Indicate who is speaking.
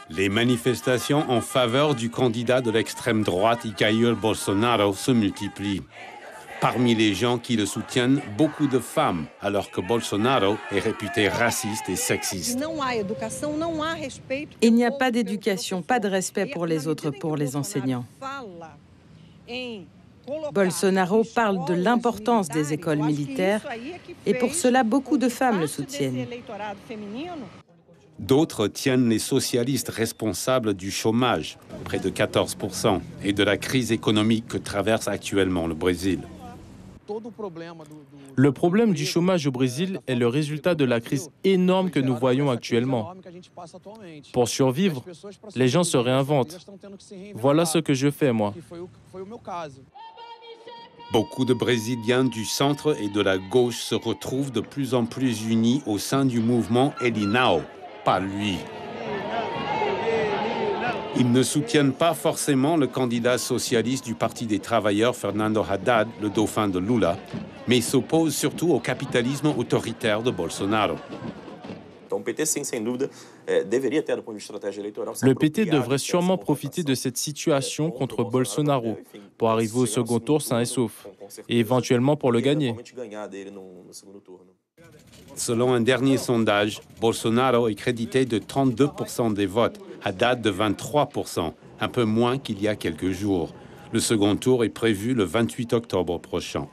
Speaker 1: Les manifestations en faveur du candidat de l'extrême droite, Jair Bolsonaro, se multiplient. Parmi les gens qui le soutiennent, beaucoup de femmes, alors que Bolsonaro est réputé raciste et sexiste.
Speaker 2: Il n'y a pas d'éducation, pas de respect pour les autres, pour les enseignants. Bolsonaro parle de l'importance des écoles militaires et pour cela, beaucoup de femmes le soutiennent.
Speaker 1: D'autres tiennent les socialistes responsables du chômage, près de 14%, et de la crise économique que traverse actuellement le Brésil.
Speaker 3: Le problème du chômage au Brésil est le résultat de la crise énorme que nous voyons actuellement. Pour survivre, les gens se réinventent. Voilà ce que je fais, moi.
Speaker 1: Beaucoup de Brésiliens du centre et de la gauche se retrouvent de plus en plus unis au sein du mouvement Elinao. Pas lui. Ils ne soutiennent pas forcément le candidat socialiste du Parti des travailleurs, Fernando Haddad, le dauphin de Lula, mais s'opposent surtout au capitalisme autoritaire de Bolsonaro.
Speaker 3: Le PT devrait sûrement profiter de cette situation contre Bolsonaro pour arriver au second tour sain et sauf, et éventuellement pour le gagner.
Speaker 1: Selon un dernier sondage, Bolsonaro est crédité de 32% des votes, Haddad de 23%, un peu moins qu'il y a quelques jours. Le second tour est prévu le 28 octobre prochain.